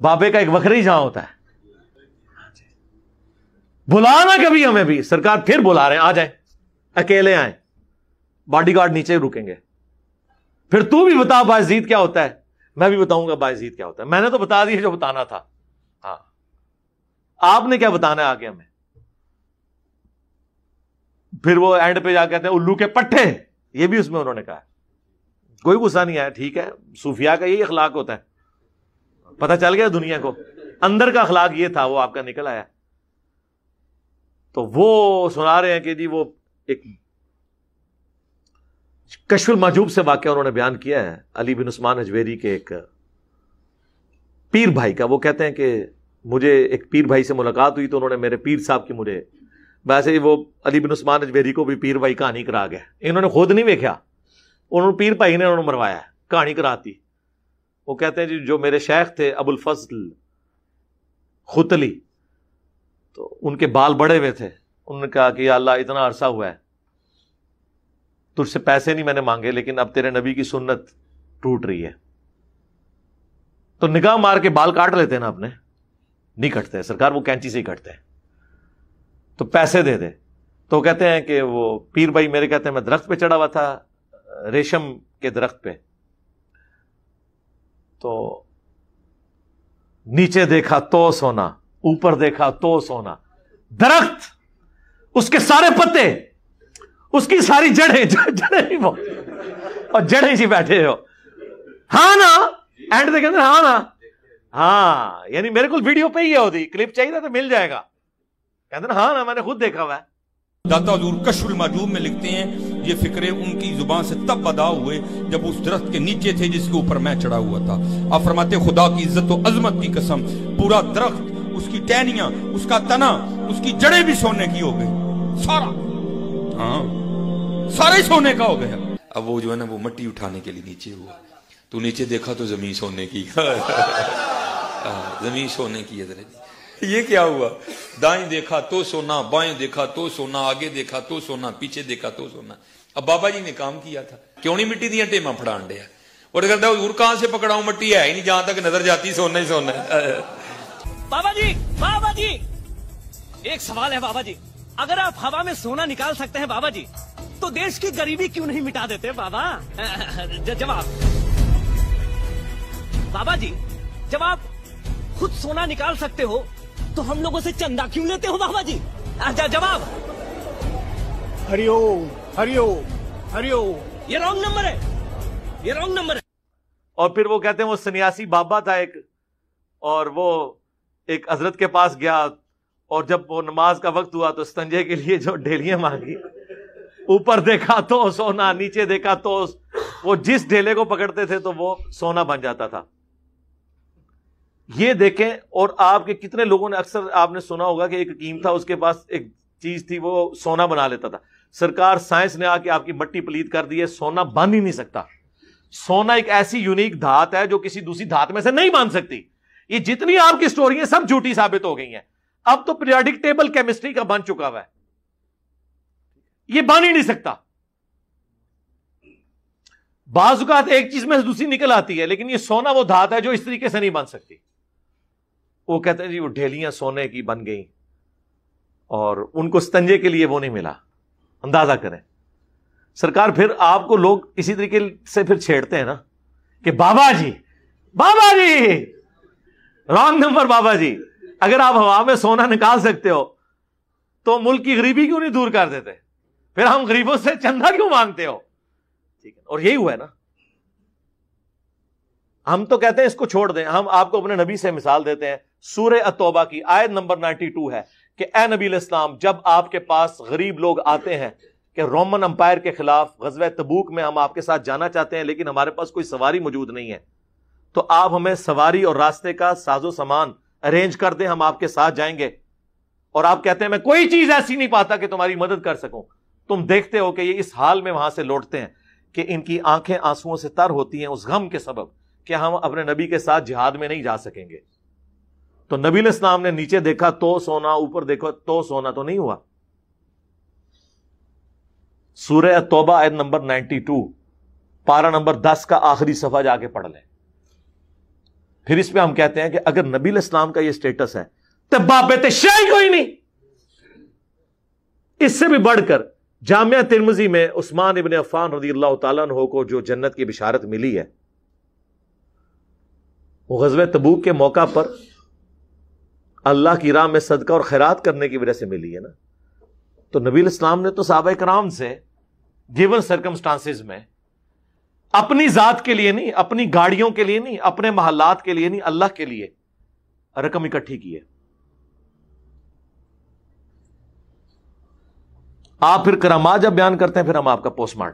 बाबे का एक वखरी जहां होता है। बुलाना कभी हमें भी, सरकार फिर बुला रहे हैं, आ जाए, अकेले आए, बॉडीगार्ड नीचे रुकेंगे। फिर तू भी बता बायजीद क्या होता है, मैं भी बताऊंगा बायजीद क्या होता है। मैंने तो बता दिया जो बताना था, हाँ, आपने क्या बताना है आगे हमें। फिर वो एंड पे जा कहते हैं उल्लू के पट्टे, ये भी उसमें उन्होंने कहा। कोई गुस्सा नहीं आया, ठीक है, सूफिया का यही अखलाक होता है, पता चल गया दुनिया को, अंदर का अखलाक ये था, वो आपका निकल आया। तो वो सुना रहे हैं कि जी वो एक कश्फुल महजूब से वाकया उन्होंने बयान किया है, अली बिन उस्मान अजवेरी के एक पीर भाई का। वो कहते हैं कि मुझे एक पीर भाई से मुलाकात हुई तो उन्होंने मेरे पीर साहब की, मुझे वैसे ही वो अली बिन उस्मान अजवेरी को भी पीर भाई कहानी करा गया, इन्होंने खुद नहीं देखा, उन्होंने पीर भाई ने उन्होंने मरवाया, कहानी कराती। वो कहते हैं जी जो मेरे शेख थे अबुल फजल खुतली, तो उनके बाल बड़े हुए थे, उन्होंने कहा कि या अल्लाह इतना अरसा हुआ है तुझसे पैसे नहीं मैंने मांगे, लेकिन अब तेरे नबी की सुन्नत टूट रही है, तो निगाह मार के बाल काट लेते हैं ना अपने, नहीं कटते सरकार, वो कैंची से ही कटते हैं, तो पैसे दे दे। तो कहते हैं कि वो पीर भाई मेरे कहते हैं मैं दरख्त पे चढ़ा हुआ था, रेशम के दरख्त पे, तो नीचे देखा तो सोना, ऊपर देखा तो सोना, दरख्त, उसके सारे पत्ते, उसकी सारी जड़ें, जड़ें ही वो, और जड़ें ही बैठे हो, हाँ ना, एंड देखे हाँ ना, हाँ, यानी मेरे को वीडियो पे ही होती, क्लिप चाहिए तो मिल जाएगा, कहते ना हाँ ना, मैंने खुद देखा हुआ है। दाता हुजूर कश्फुल महजूब में लिखते हैं ये फिक्रे उनकी जुबान से तब अदा हुए जब उस दरख्त के नीचे थे जिसके ऊपर मैं चढ़ा हुआ था। आप फरमाते खुदा की इज्जत और अजमत की कसम, पूरा दरख्त, उसकी टहनियां, उसका तना, उसकी जड़ें भी सोने की हो गई, सारा, हाँ, सारा ही सोने का हो गया। अब वो जो है ना वो मट्टी उठाने के लिए नीचे हुआ, तो नीचे देखा तो जमीन सोने की जमीन सोने की है। ये क्या हुआ, दाएं देखा तो सोना, बाएं देखा तो सोना, आगे देखा तो सोना, पीछे देखा तो सोना। अब बाबा जी ने काम किया था, क्यों नहीं मिट्टी दिया टेमा फड़ान दिया, और कहता हुजूर कहां से पकड़ाऊं, मट्टी है ही नहीं, जहां तक नजर जाती सोना ही सोना है। बाबा जी एक सवाल है बाबा जी, अगर आप हवा में सोना निकाल सकते हैं बाबा जी, तो देश की गरीबी क्यों नहीं मिटा देते बाबा। जवाब बाबा जी, जब आप खुद सोना निकाल सकते हो तो हम लोगों से चंदा क्यों लेते हो बाबा जी। जवाब हरिओम हरिओम हरिओम, ये रॉन्ग नंबर है, ये रॉन्ग नंबर है। और फिर वो कहते हैं वो सन्यासी बाबा था एक, और वो एक हजरत के पास गया, और जब वो नमाज का वक्त हुआ तो स्तंजे के लिए जो ढेलियां मांगी, ऊपर देखा तो सोना, नीचे देखा तो, वो जिस ढेले को पकड़ते थे तो वो सोना बन जाता था। ये देखें, और आपके कितने लोगों ने, अक्सर आपने सुना होगा कि एक हकीम था, उसके पास एक चीज थी, वो सोना बना लेता था। सरकार साइंस ने आके आपकी मट्टी पलीद कर दी है, सोना बन ही नहीं सकता। सोना एक ऐसी यूनिक धात है जो किसी दूसरी धात में से नहीं बन सकती। ये जितनी आपकी स्टोरी है सब झूठी साबित हो गई हैं। अब तो पीरियोडिक टेबल केमिस्ट्री का बन चुका हुआ है, ये बन ही नहीं सकता। बाजुकात एक चीज में से दूसरी निकल आती है, लेकिन ये सोना वो धात है जो इस तरीके से नहीं बन सकती। वो कहते हैं जी वो ढेलियां सोने की बन गई, और उनको स्तंजे के लिए वो नहीं मिला। अंदाजा करें सरकार, फिर आपको लोग इसी तरीके से फिर छेड़ते हैं ना कि बाबा जी रॉन्ग नंबर, बाबा जी अगर आप हवा में सोना निकाल सकते हो तो मुल्क की गरीबी क्यों नहीं दूर कर देते, फिर हम गरीबों से चंदा क्यों मांगते हो। ठीक है, और यही हुआ है ना। हम तो कहते हैं इसको छोड़ दें, हम आपको अपने नबी से मिसाल देते हैं। सूरह अत-तौबा की आयत नंबर 92 है कि ए नबी इस्लाम, जब आपके पास गरीब लोग आते हैं कि रोमन अंपायर के खिलाफ गज़वा तबूक में हम आपके साथ जाना चाहते हैं, लेकिन हमारे पास कोई सवारी मौजूद नहीं है, तो आप हमें सवारी और रास्ते का साजो सामान अरेंज कर दें, हम आपके साथ जाएंगे। और आप कहते हैं मैं कोई चीज ऐसी नहीं पाता कि तुम्हारी मदद कर सकूं। तुम देखते हो कि ये इस हाल में वहां से लौटते हैं कि इनकी आंखें आंसुओं से तर होती हैं उस गम के सबब कि हम अपने नबी के साथ जिहाद में नहीं जा सकेंगे। तो नबी इस्लाम ने नीचे देखा तो सोना, ऊपर देखो तो सोना, तो नहीं हुआ। सूरह तौबा आयत नंबर 92 पारा नंबर 10 का आखिरी सफा जाके पढ़ लें। پھر اس پہ ہم کہتے ہیں کہ اگر نبی علیہ السلام کا یہ سٹیٹس ہے تو بابت شیعی کوئی نہیں. اس سے بھی بڑھ کر جامعہ ترمذی میں عثمان ابن عفان رضی اللہ تعالیٰ عنہ کو جو جنت کی بشارت ملی ہے وہ غزوہ تبوک کے موقع پر اللہ کی راہ میں صدقہ اور خیرات کرنے کی وجہ سے ملی ہے نا. تو نبی علیہ السلام نے تو صحابہ کرام سے گیون سرکمسٹانسز میں اپنی ذات کے لیے نہیں, اپنی گاڑیوں کے لیے نہیں, اپنے محلات کے لیے نہیں, اللہ کے لیے رقم اکٹھی کی ہے. آپ پھر کرامات جب بیان کرتے ہیں پھر ہم آپ کا پوسٹ مارٹم